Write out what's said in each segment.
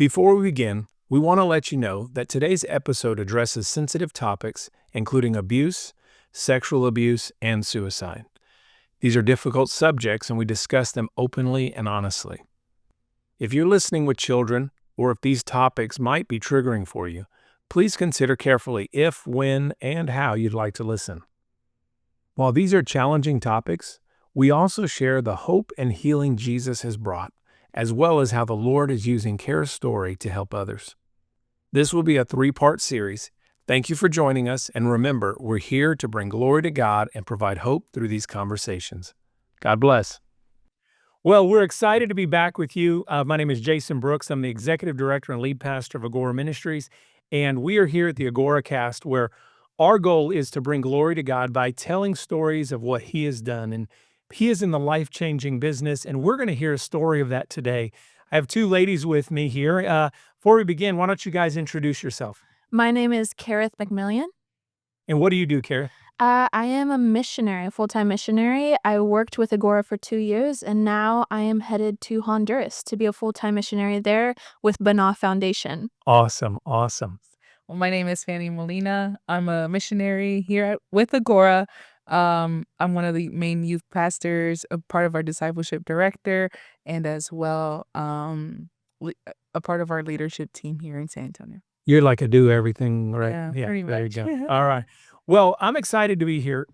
Before we begin, we want to let you know that today's episode addresses sensitive topics, including abuse, sexual abuse, and suicide. These are difficult subjects, and we discuss them openly and honestly. If you're listening with children, or if these topics might be triggering for you, please consider carefully if, when, and how you'd like to listen. While these are challenging topics, we also share the hope and healing Jesus has brought, as well as how the Lord is using Kara's story to help others. This will be a 3-part series. Thank you for joining us, and remember, we're here to bring glory to God and provide hope through these conversations. God bless. Well, we're excited to be back with you. My name is Jason Brooks. I'm the Executive Director and Lead Pastor of AGORA Ministries, and we are here at the AGORA Cast, where our goal is to bring glory to God by telling stories of what He has done. And He is in the life-changing business, and we're going to hear a story of that today. I have 2 ladies with me here. Before we begin, why don't you guys introduce yourself? My name is Cherith McMillian. And what do you do, Kara? I am a missionary, a full-time missionary. I worked with AGORA for 2 years, and now I am headed to Honduras to be a full-time missionary there with Bana Foundation. Awesome. Well, my name is Fanny Molina. I'm a missionary here with AGORA. I'm one of the main youth pastors, a part of our discipleship director, and as well a part of our leadership team here in San Antonio. You're like a do everything, right? Yeah, pretty There you much. go. All right. Well, I'm excited to be here.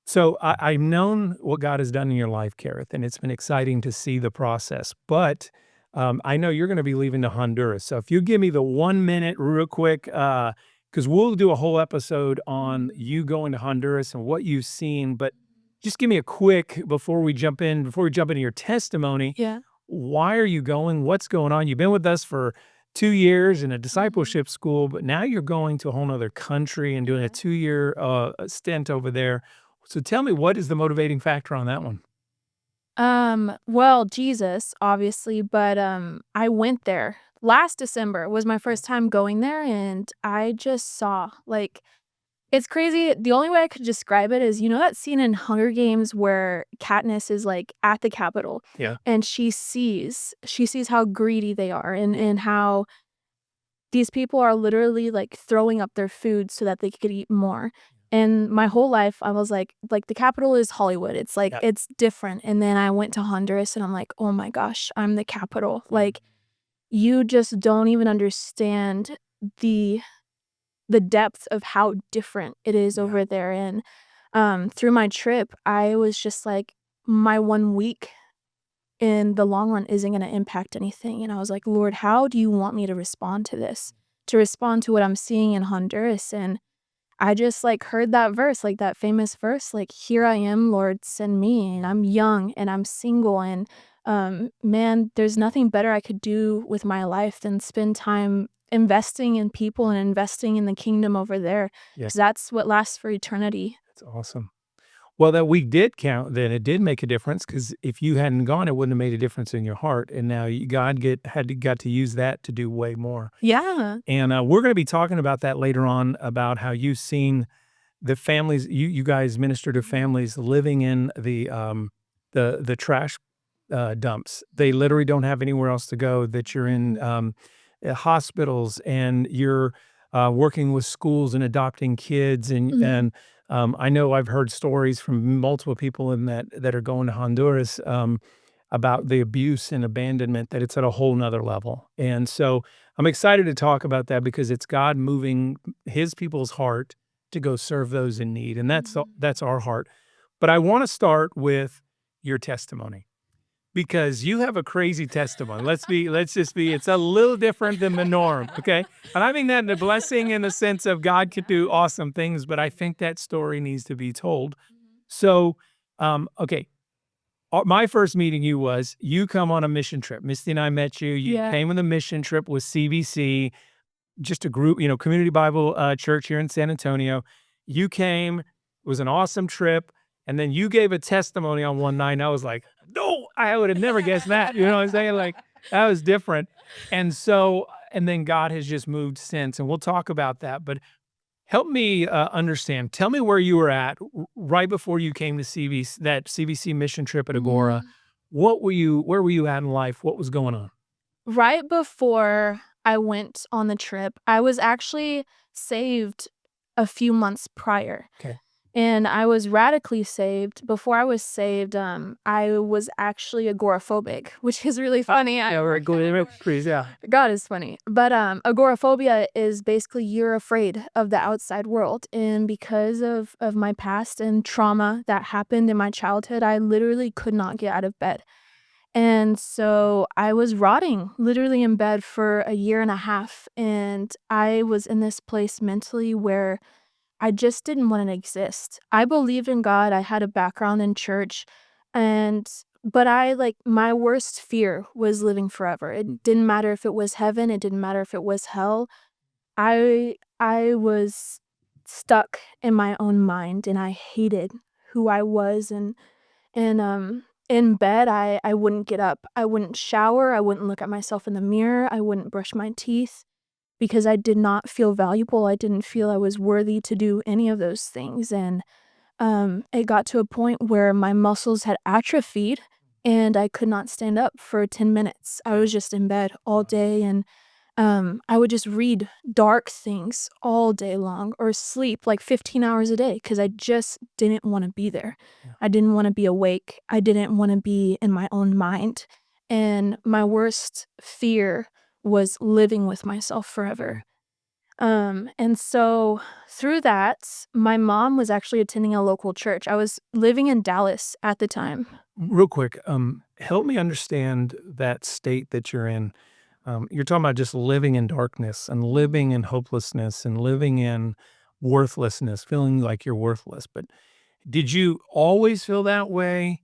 So I've known what God has done in your life, Cherith, and it's been exciting to see the process. But I know you're going to be leaving to Honduras. So if you give me the 1 minute real quick, because we'll do a whole episode on you going to Honduras and what you've seen. But just give me a quick, before we jump into your testimony. Yeah. Why are you going? What's going on? You've been with us for 2 years in a discipleship school, but now you're going to a whole nother country and doing a 2-year stint over there. So tell me, what is the motivating factor on that one? Well, Jesus, obviously, but I went there. Last December was my first time going there, and I just saw, it's crazy. The only way I could describe it is, that scene in Hunger Games where Katniss is at the Capitol. Yeah. And she sees how greedy they are and how these people are literally throwing up their food so that they could eat more. And my whole life I was like the Capitol is Hollywood. It's Yeah. it's different. And then I went to Honduras and I'm like, oh my gosh, I'm the Capitol. You just don't even understand the depth of how different it is over there. And through my trip, I was just like, my 1 week in the long run isn't going to impact anything. And I was like, Lord, how do you want me to respond to this? To respond to what I'm seeing in Honduras? And I just heard that verse, that famous verse, here I am, Lord, send me. And I'm young and I'm single. And man, there's nothing better I could do with my life than spend time investing in people and investing in the kingdom over there, because that's what lasts for eternity. That's awesome. Well, that week did count, then it did make a difference, because if you hadn't gone, it wouldn't have made a difference in your heart. And now God got to use that to do way more. Yeah. And we're going to be talking about that later on, about how you've seen the families, you guys minister to families living in the trash dumps. They literally don't have anywhere else to go, that you're in hospitals, and you're working with schools and adopting kids. And I know I've heard stories from multiple people in that are going to Honduras about the abuse and abandonment, that it's at a whole nother level. And so I'm excited to talk about that, because it's God moving His people's heart to go serve those in need. And that's our heart. But I want to start with your testimony, because you have a crazy testimony. Let's just be, it's a little different than the norm, okay? And I mean that in a blessing, in the sense of God could do awesome things, but I think that story needs to be told. So, okay, my first meeting you come on a mission trip. Misty and I met you. You came on the mission trip with CBC, just a group, Community Bible Church here in San Antonio. You came, it was an awesome trip. And then you gave a testimony on one night, and I was like, no, I would have never guessed that. You know what I'm saying? That was different. And then God has just moved since, and we'll talk about that. But help me understand. Tell me where you were at right before you came to that CBC mission trip at AGORA. Where were you at in life? What was going on? Right before I went on the trip, I was actually saved a few months prior. Okay. And I was radically saved. Before I was saved, I was actually agoraphobic, which is really funny. Yeah, we're good. Please, yeah. God is funny. But agoraphobia is basically you're afraid of the outside world. And because of my past and trauma that happened in my childhood, I literally could not get out of bed. And so I was rotting literally in bed for a year and a half. And I was in this place mentally where I just didn't want to exist. I believed in God. I had a background in church, and but my worst fear was living forever. It didn't matter if it was heaven, it didn't matter if it was hell. I was stuck in my own mind, and I hated who I was. And in bed I wouldn't get up. I wouldn't shower, I wouldn't look at myself in the mirror, I wouldn't brush my teeth because I did not feel valuable. I didn't feel I was worthy to do any of those things. And it got to a point where my muscles had atrophied and I could not stand up for 10 minutes. I was just in bed all day, and I would just read dark things all day long or sleep like 15 hours a day because I just didn't want to be there. Yeah. I didn't want to be awake. I didn't want to be in my own mind. And my worst fear was living with myself forever. And so through that, my mom was actually attending a local church. I was living in Dallas at the time. Real quick, help me understand that state that you're in. You're talking about just living in darkness and living in hopelessness and living in worthlessness, feeling like you're worthless. But did you always feel that way?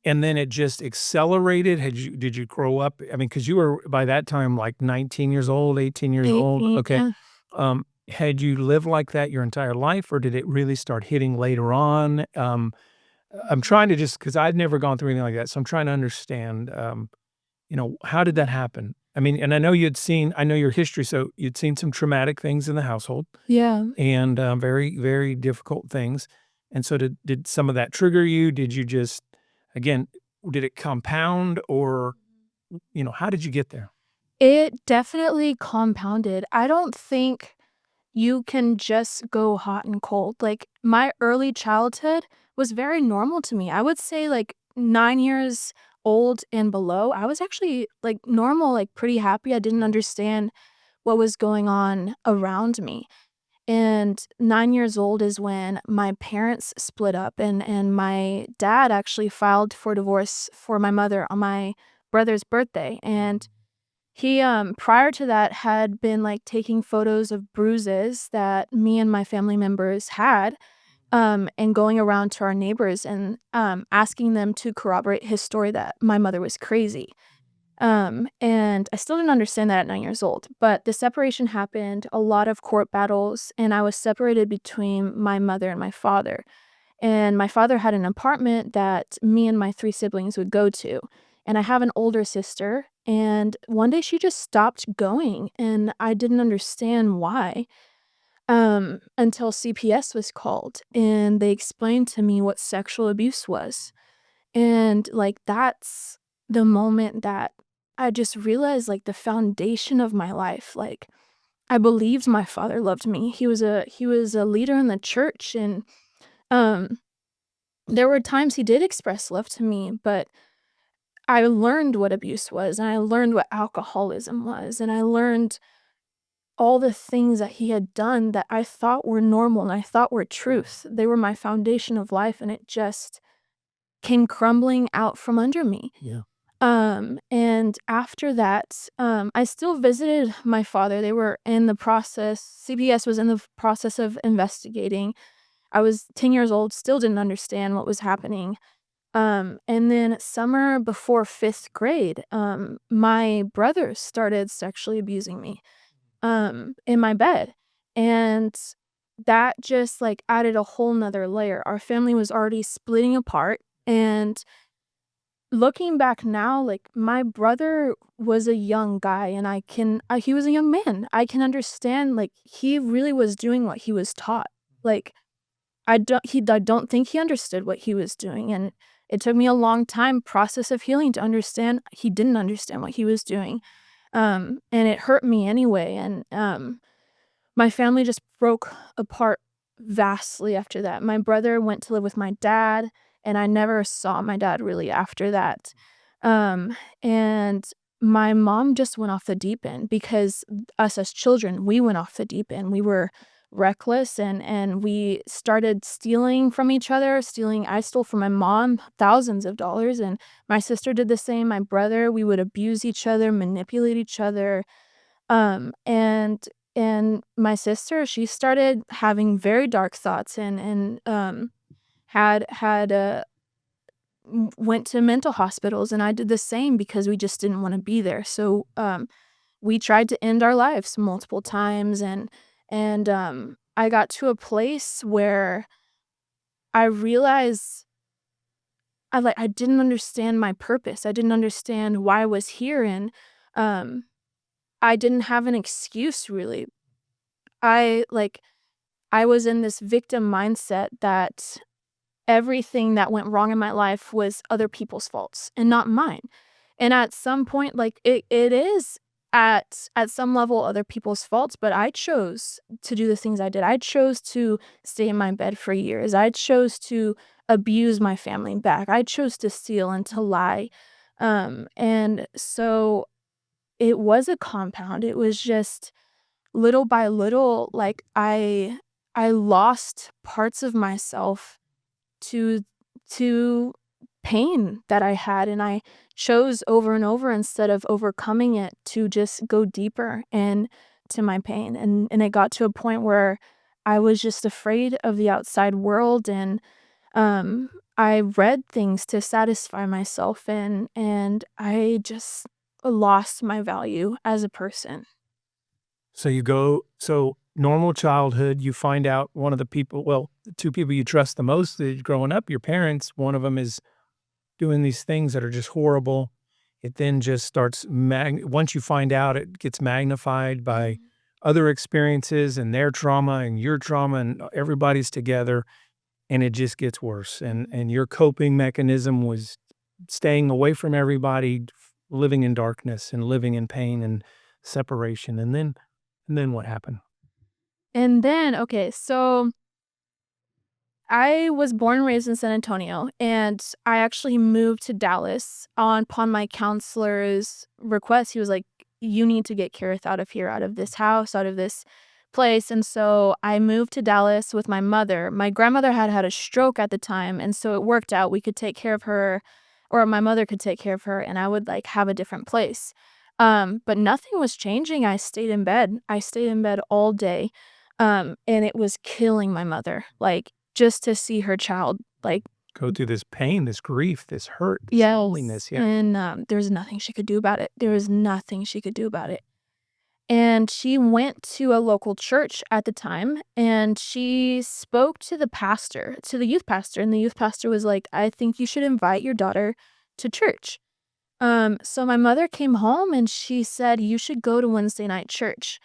And then it just accelerated? Did you grow up? I mean, because you were by that time like 19 years old, 18 years old. 18, Okay. yeah. Had you lived like that your entire life, or did it really start hitting later on? I'm trying to just because I've never gone through anything like that, so I'm trying to understand. How did that happen? I mean, and I know your history, so you'd seen some traumatic things in the household Yeah. and very, very difficult things. And so did some of that trigger you? Did you just, again, did it compound or, how did you get there? It definitely compounded. I don't think you can just go hot and cold. Like, my early childhood was very normal to me. I would say, like, 9 years old and below, I was actually, like, normal, like, pretty happy. I didn't understand what was going on around me. And 9 years old is when my parents split up, and my dad actually filed for divorce for my mother on my brother's birthday. And he, prior to that, had been, like, taking photos of bruises that me and my family members had, and going around to our neighbors and, asking them to corroborate his story that my mother was crazy. And I still didn't understand that at 9 years old, but the separation happened, a lot of court battles, and I was separated between my mother and my father. And my father had an apartment that me and my 3 siblings would go to. And I have an older sister, and one day she just stopped going, and I didn't understand why, until CPS was called, and they explained to me what sexual abuse was. And, like, that's the moment that I just realized, like, the foundation of my life. Like, I believed my father loved me. He was a leader in the church, and, um there were times he did express love to me, but I learned what abuse was, and I learned what alcoholism was, and I learned all the things that he had done that I thought were normal and I thought were truth. They were my foundation of life, and it just came crumbling out from under me. Yeah. And after that, I still visited my father. They were in the process, CPS was in the process of investigating. I was 10 years old, still didn't understand what was happening. And then summer before 5th grade, my brother started sexually abusing me, in my bed. And that just like added a whole nother layer. Our family was already splitting apart. And looking back now, like my brother was a young guy, and he was a young man. I can understand, like, he really was doing what he was taught. Like, I don't think he understood what he was doing, and it took me a long time process of healing to understand he didn't understand what he was doing. And it hurt me anyway, and my family just broke apart vastly after that. My brother went to live with my dad, and I never saw my dad really after that. And my mom just went off the deep end because us as children, we went off the deep end. We were reckless, and we started stealing from each other. I stole from my mom thousands of dollars, and my sister did the same. My brother, we would abuse each other, manipulate each other. And my sister, she started having very dark thoughts, and had went to mental hospitals, and I did the same because we just didn't want to be there. So we tried to end our lives multiple times, and I got to a place where I realized I didn't understand my purpose. I didn't understand why I was here, and um I didn't have an excuse really. I like I was in this victim mindset that everything that went wrong in my life was other people's faults and not mine. And at some point, like it is at some level other people's faults, but I chose to do the things I did. I chose to stay in my bed for years. I chose to abuse my family back. I chose to steal and to lie. And so it was a compound. It was just little by little, like I lost parts of myself to to pain that I had, and I chose over and over, instead of overcoming it, to just go deeper and to my pain. And it got to a point where I was just afraid of the outside world, and I read things to satisfy myself, and I just lost my value as a person. So normal childhood, you find out one of the people, well, the two people you trust the most growing up, your parents, one of them is doing these things that are just horrible. It then just starts once you find out, it gets magnified by other experiences and their trauma and your trauma, and everybody's together, and it just gets worse. And your coping mechanism was staying away from everybody, living in darkness and living in pain and separation. And then what happened? And then, okay, so I was born and raised in San Antonio, and I actually moved to Dallas upon my counselor's request. He was like, "You need to get Cherith out of here, out of this house, out of this place." And so I moved to Dallas with my mother. My grandmother had had a stroke at the time, and so it worked out. We could take care of her, or my mother could take care of her, and I would like have a different place. But nothing was changing. I stayed in bed. I stayed in bed all day. And it was killing my mother. Like, just to see her child, like, Go through this pain, this grief, this hurt, this yes, loneliness. Yeah. and, there was nothing she could do about it. There was nothing she could do about it. And she went to a local church at the time, and she spoke to the pastor, to the youth pastor, and the youth pastor was like, "I think you should invite your daughter to church." So my mother came home, and she said, "You should go to Wednesday night church."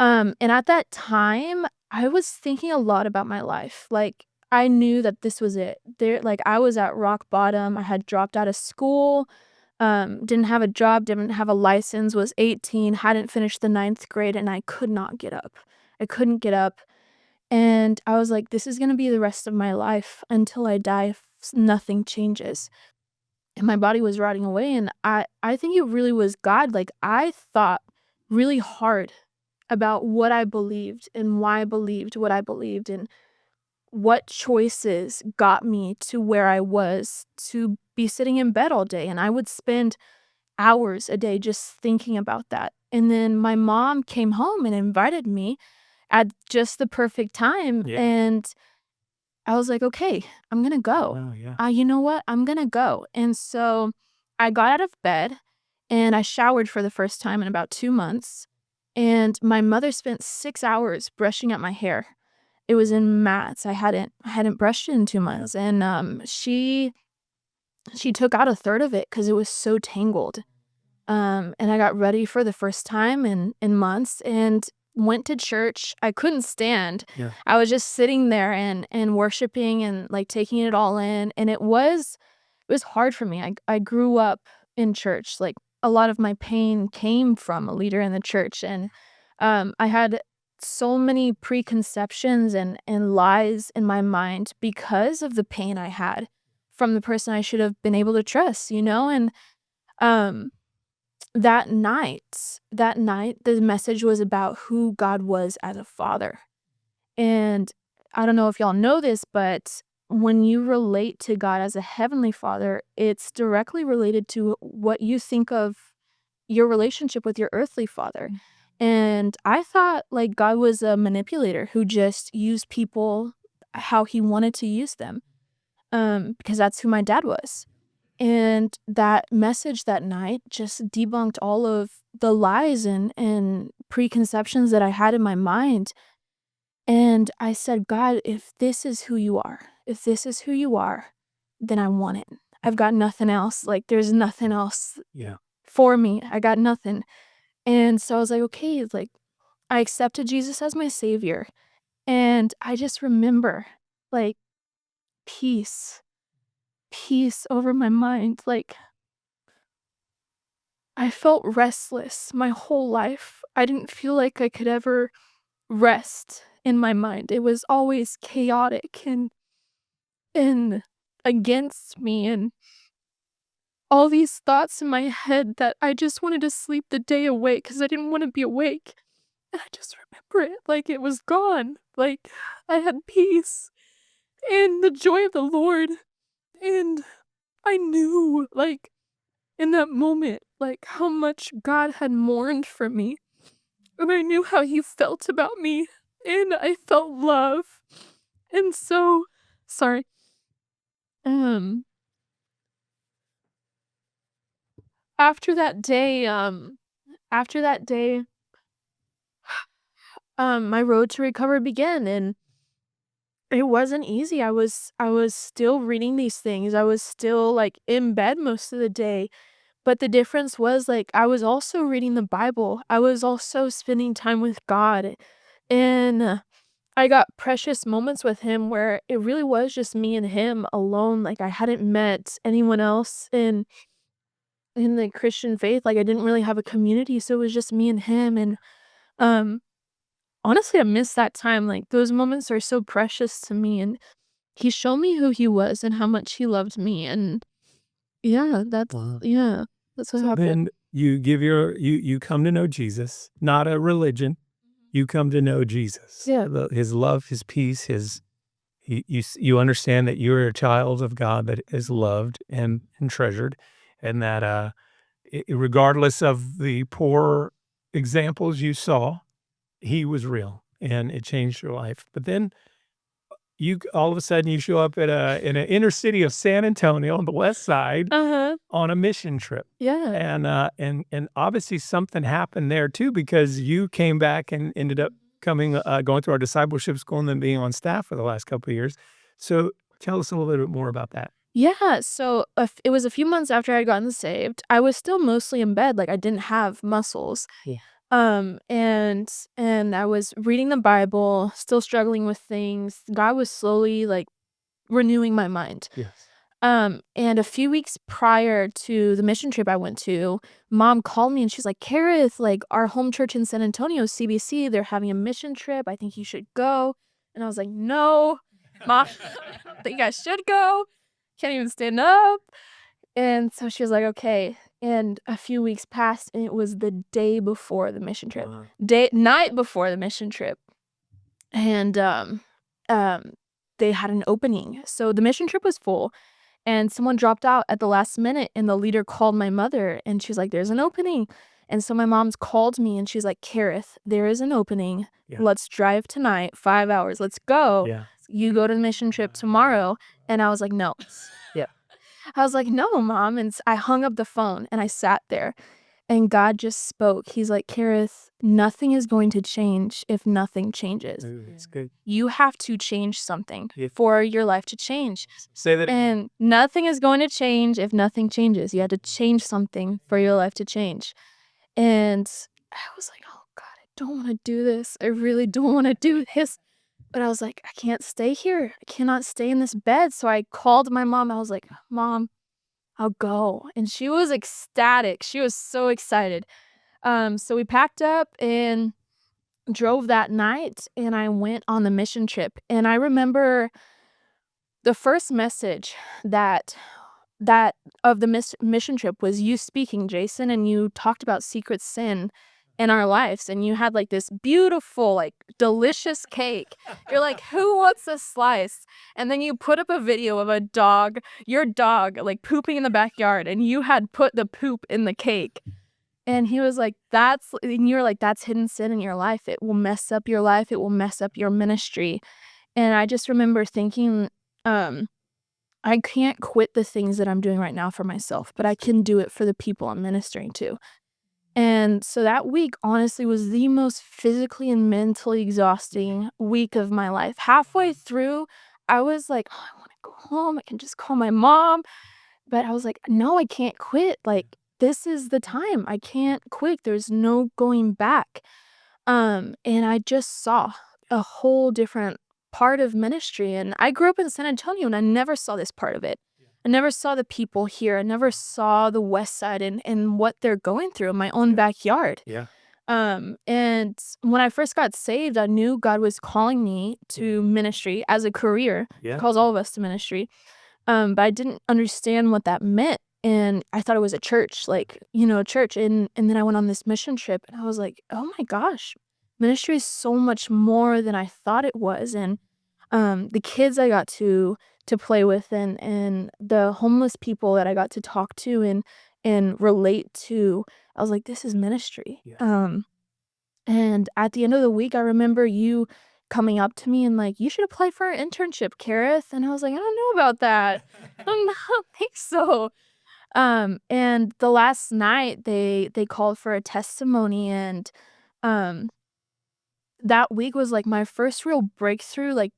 And at that time, I was thinking a lot about my life. Like, I knew that this was it. I was at rock bottom. I had dropped out of school, didn't have a job, didn't have a license, was 18, hadn't finished the ninth grade, and I could not get up. I couldn't get up. And I was like, this is going to be the rest of my life until I die if nothing changes. And my body was rotting away. And I think it really was God. Like, I thought really hard about what I believed and why I believed what I believed, and what choices got me to where I was to be sitting in bed all day. And I would spend hours a day just thinking about that. And then my mom came home and invited me at just the perfect time. Yeah. And I was like, okay, I'm going to go. Oh, yeah. You know what? I'm going to go. And so I got out of bed and I showered for the first time in about 2 months. And my mother spent 6 hours brushing up my hair. It was in mats. I hadn't brushed it in 2 months. And she took out a third of it because it was so tangled. And I got ready for the first time in months and went to church. I couldn't stand. Yeah. I was just sitting there and worshiping and like taking it all in. And it was hard for me. I grew up in church like a lot of my pain came from a leader in the church. And I had so many preconceptions and lies in my mind because of the pain I had from the person I should have been able to trust, And um, that night, the message was about who God was as a father. And I don't know if y'all know this, but when you relate to God as a heavenly father, it's directly related to what you think of your relationship with your earthly father. And I thought like God was a manipulator who just used people how he wanted to use them, because that's who my dad was. And that message that night just debunked all of the lies and preconceptions that I had in my mind. And I said, God, if this is who you are, then I want it. I've got nothing else. Like, there's nothing else Yeah. for me. I got nothing. And so I was like, okay, like, I accepted Jesus as my savior. And I just remember, like, peace over my mind. Like, I felt restless my whole life. I didn't feel like I could ever rest in my mind. It was always chaotic and against me, and all these thoughts in my head that I just wanted to sleep the day away because I didn't want to be awake. And I just remember it like it was gone. Like, I had peace and the joy of the Lord. And I knew, like, in that moment, like, how much God had mourned for me. And I knew how he felt about me. And I felt love. And so, sorry. Um, after that day, my road to recovery began, and it wasn't easy. I was still reading these things. I was still like in bed most of the day. But the difference was like I was also reading the Bible. I was also spending time with God. And I got precious moments with him where it really was just me and him alone. Like, I hadn't met anyone else in the Christian faith. Like, I didn't really have a community, so it was just me and him. And um honestly, I miss that time. Like, those moments are so precious to me, and he showed me who he was and how much he loved me. And yeah, Wow. that's what So happened. then you come to know Jesus, not a religion. You come to know Jesus. Yeah. His love, his peace, you understand that you're a child of God that is loved and treasured, and that regardless of the poor examples you saw, he was real and it changed your life. But then all of a sudden you show up in an inner city of San Antonio on the west side Uh-huh. on a mission trip. Yeah. And obviously something happened there too, because you came back and ended up going through our discipleship school and then being on staff for the last couple of years. So tell us a little bit more about that. Yeah, so it was a few months after I had gotten saved. I was still mostly in bed, like, I didn't have muscles. Yeah. And I was reading the Bible, still struggling with things. God was slowly, like, renewing my mind. Yes. And a few weeks prior to the mission trip I went to, Mom called me and she's like, "Cherith, like, our home church in San Antonio, CBC, they're having a mission trip. I think you should go." And I was like, "No, Mom, I don't think I should go. Can't even stand up." And so she was like, "Okay." And a few weeks passed, and it was the day before the mission trip. Wow. Night before the mission trip. And um they had an opening. So the mission trip was full, and someone dropped out at the last minute, and the leader called my mother and she's like, "There's an opening." And so my mom's called me and she's like, "Cherith, there is an opening. Yeah. Let's drive tonight, 5 hours. Let's go. Yeah. You go to the mission trip tomorrow." And I was like, "No." Yeah. I was like, "No, Mom." And I hung up the phone and I sat there, and God just spoke. He's like, "Cherith, nothing is going to change if nothing changes. Ooh, it's good. You have to change something Yeah. for your life to change. Say that. And nothing is going to change if nothing changes. You have to change something for your life to change." And I was like, "Oh God, I don't want to do this. I really don't want to do this." But I was like, "I can't stay here. I cannot stay in this bed." So I called my mom. I was like, "Mom, I'll go." And she was ecstatic. She was so excited. So we packed up and drove that night, and I went on the mission trip. And I remember the first message that that of the mission trip was you speaking, Jason, and you talked about secret sin in our lives, and you had, like, this beautiful, like, delicious cake. You're like, "Who wants a slice?" And then you put up a video of a dog, your dog, like, pooping in the backyard, and you had put the poop in the cake. And he was like, "That's," and you were like, "That's hidden sin in your life. It will mess up your life. It will mess up your ministry." And I just remember thinking, um I can't quit the things that I'm doing right now for myself, but I can do it for the people I'm ministering to. And so that week honestly was the most physically and mentally exhausting week of my life. Halfway through, I was like, "Oh, I wanna go home. I can just call my mom." But I was like, "No, I can't quit. Like, this is the time. I can't quit. There's no going back." And I just saw a whole different part of ministry, and I grew up in San Antonio, and I never saw this part of it. I never saw the people here. I never saw the West Side and what they're going through in my own backyard. Yeah. And when I first got saved, I knew God was calling me to ministry as a career. He Yeah. calls all of us to ministry. But I didn't understand what that meant, and I thought it was a church, like, a church, and then I went on this mission trip, and I was like, "Oh my gosh, ministry is so much more than I thought it was." And, the kids I got to play with and the homeless people that I got to talk to and relate to, I was like, "This is ministry." Yeah. And at the end of the week, I remember you coming up to me and like, "You should apply for an internship, Cherith." And I was like, "I don't know about that. I don't think so." And the last night they called for a testimony, and um that week was like my first real breakthrough, like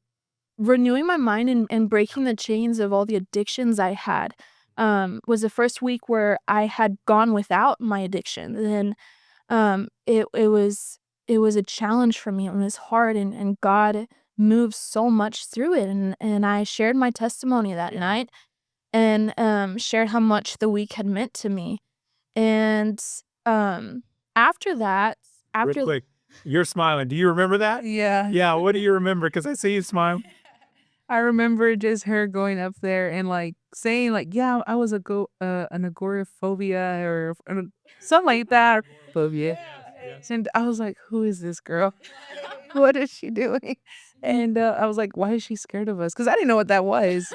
renewing my mind and breaking the chains of all the addictions I had. Was the first week where I had gone without my addiction. And it was a challenge for me. It was hard, and God moved so much through it, and I shared my testimony that night, and shared how much the week had meant to me. And after that, Real after quick, you're smiling. Do you remember that? Yeah. Yeah. What do you remember? Because I see you smile. I remember just her going up there and, like, saying, like, "Yeah, I was an agoraphobia or something like that." Phobia. And I was like, "Who is this girl? What is she doing?" And, I was like, "Why is she scared of us?" Because I didn't know what that was.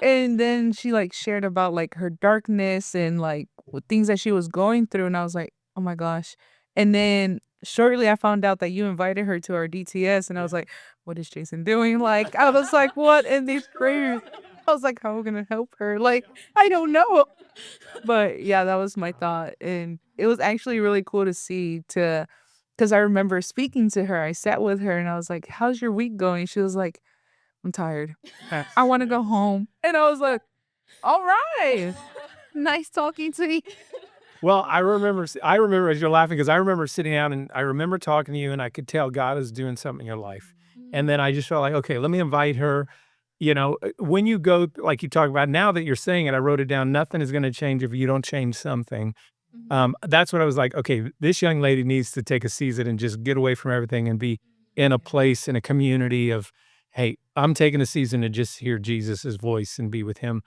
And then she, like, shared about, like, her darkness and, like, things that she was going through, and I was like, "Oh my gosh." And then shortly I found out that you invited her to our DTS, and I was like, "What is Jason doing?" Like, I was like, "What in these prayers?" I was like, "How are we gonna help her?" Like, I don't know. But yeah, that was my thought, and it was actually really cool to see because I remember speaking to her. I sat with her, and I was like, "How's your week going?" She was like, "I'm tired. I wanna go home." And I was like, "Alright. Nice talking to you." Well, I remember as you're laughing because I remember sitting down and I remember talking to you and I could tell God is doing something in your life. And then I just felt like, okay, let me invite her. When you go, like you talk about now that you're saying it, I wrote it down. Nothing is going to change if you don't change something. That's what I was like, okay, this young lady needs to take a season and just get away from everything and be in a place, in a community of, hey, I'm taking a season to just hear Jesus's voice and be with him,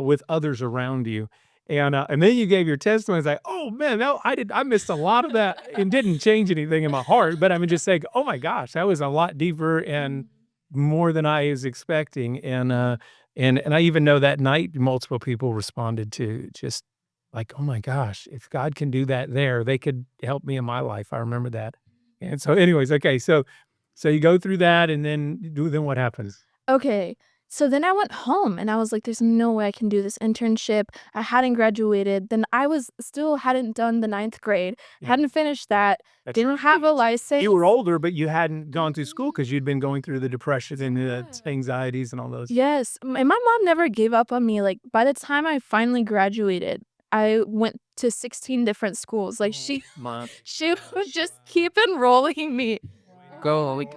with others around you. And then you gave your testimony. It's like, oh man, no, I missed a lot of that. It didn't change anything in my heart, but I'm just saying, oh my gosh, that was a lot deeper and more than I was expecting. And I even know that night multiple people responded to just like, "Oh my gosh, if God can do that there, they could help me in my life." I remember that. And so anyways, okay, so you go through that and then what happens? Okay. So then I went home and I was like, "There's no way I can do this internship." I hadn't graduated. Then I was still hadn't done the ninth grade, Yeah. hadn't finished that, That's didn't have a license. You were older, but you hadn't gone through school because 'cause you'd been going through the depression and the anxieties and all those. Yes, and my mom never gave up on me. Like, by the time I finally graduated, I went to 16 different schools. Like, My she would just keep enrolling me. Go, like,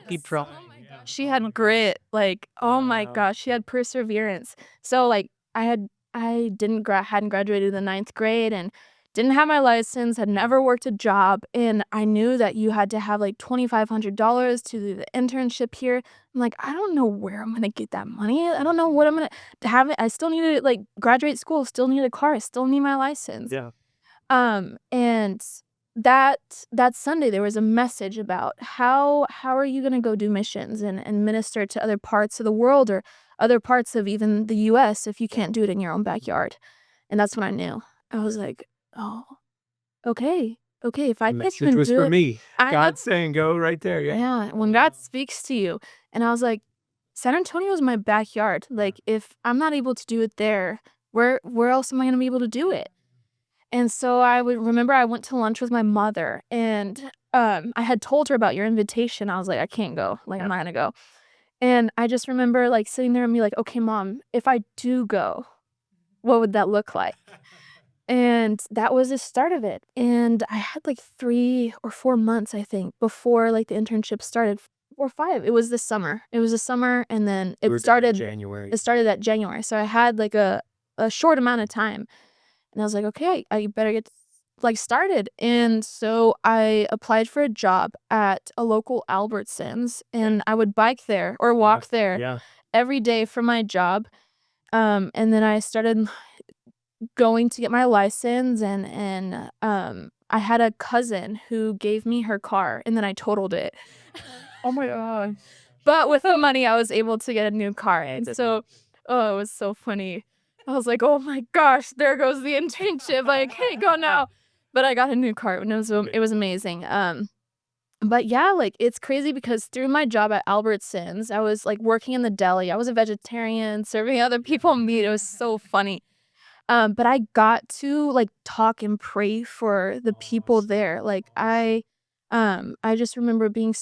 keep Oh trying. my gosh, she had grit. Like, oh my Wow. gosh, she had perseverance. So, like, I had I hadn't graduated the 9th grade and didn't have my license, had never worked a job, and I knew that you had to have, like, $2,500 to do the internship here. I'm like, "I don't know where I'm gonna get that money. I don't know what I'm gonna to have it." I still need to, like, graduate school, still need a car, I still need my license. Yeah. And that Sunday, there was a message about how are you gonna go do missions and minister to other parts of the world or other parts of even the US if you can't do it in your own backyard. And that's when I knew. I was like, "Oh, okay. Okay, if I The can't message even was do for it." me. I know. God's saying, "Go right there." Yeah. Yeah, when God speaks to you. And I was like, San Antonio is my backyard. Like, if I'm not able to do it there, where else am I gonna be able to do it? And so I would remember I went to lunch with my mother, and, I had told her about your invitation. I was like, "I can't go. Like, I'm not gonna go." And I just remember, like, sitting there and be like, "Okay, mom, if I do go, what would that look like?" And that was the start of it. And I had, like, 3 or 4 months, I think, before, like, the internship started, or 5. It was the summer. It was the summer, and then We were it done in started January. that January. So I had, like, a short amount of time. And I was like, "Okay, I better get, like, started." And so I applied for a job at a local Albertsons, and I would bike there or walk there Yeah. every day for my job. And then I started going to get my license, and I had a cousin who gave me her car, and then I totaled it. Oh my gosh. But with the money, I was able to get a new car, and so oh, it was so funny. I was like, "Oh my gosh, there goes the internship, like, hey, go now." But I got a new car, and it was amazing. But yeah, like, it's crazy because through my job at Albertsons, I was, like, working in the deli. I was a vegetarian, serving other people meat. It was so funny. But I got to, like, talk and pray for the people there. Like, I just remember being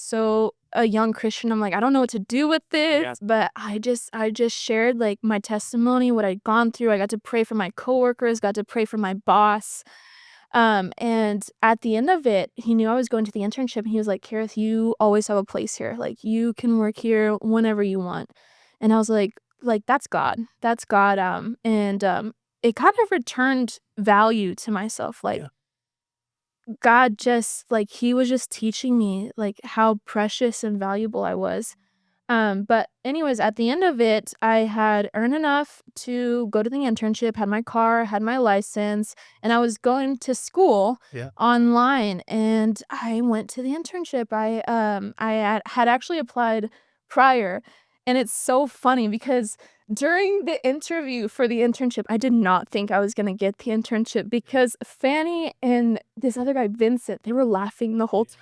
a young Christian. I'm like, "I don't know what to do with this," Yeah. but I just shared, like, my testimony, what I'd gone through. I got to pray for my coworkers, got to pray for my boss. And at the end of it, he knew I was going to the internship, and he was like, "Cherith, you always have a place here. Like, you can work here whenever you want." And I was like, "That's God. That's God." It kind of returned value to myself. Like, Yeah. God just, like, he was just teaching me, like, how precious and valuable I was. But anyways, at the end of it, I had earned enough to go to the internship, had my car, had my license, and I was going to school Yeah. online, and I went to the internship. I had actually applied prior, and it's so funny because during the interview for the internship, I did not think I was gonna get the internship because Fanny and this other guy, Vincent, they were laughing the whole time.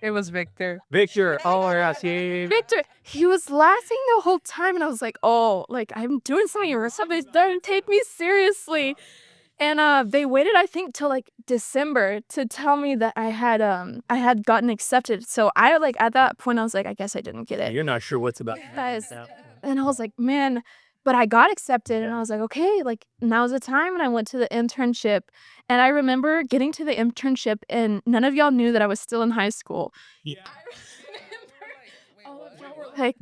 It was Victor. Victor. Oh my gosh. Yeah. Victor, he was laughing the whole time, and I was like, "Oh, like, I'm doing something or something. Don't take me seriously." And, they waited, I think, till, like, December to tell me that I had gotten accepted. So I, like, at that point, I was like, "I guess I didn't get it." You're not sure what's about. Guys, Yeah. and I was like, "Man," but I got accepted, and I was like, "Okay, like, now's the time," and I went to the internship, and I remember getting to the internship, and none of y'all knew that I was still in high school. Yeah. All of y'all were like,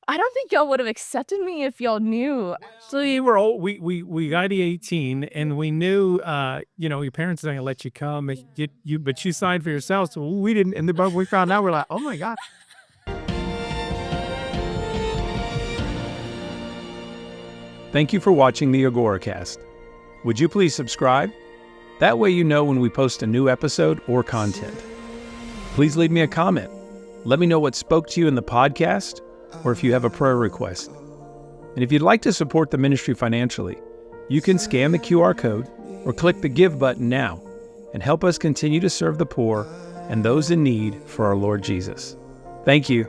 I don't think y'all would've accepted me if y'all knew. Actually, we're all we got to 18, and we knew, your parents are gonna let you come, and but you signed for yourself, so we didn't. And the moment we found out, we're like, "Oh my god!" Thank you for watching the Agora Cast. Would you please subscribe? That way you know when we post a new episode or content. Please leave me a comment. Let me know what spoke to you in the podcast, or if you have a prayer request. And if you'd like to support the ministry financially, you can scan the QR code or click the Give button now and help us continue to serve the poor and those in need for our Lord Jesus. Thank you.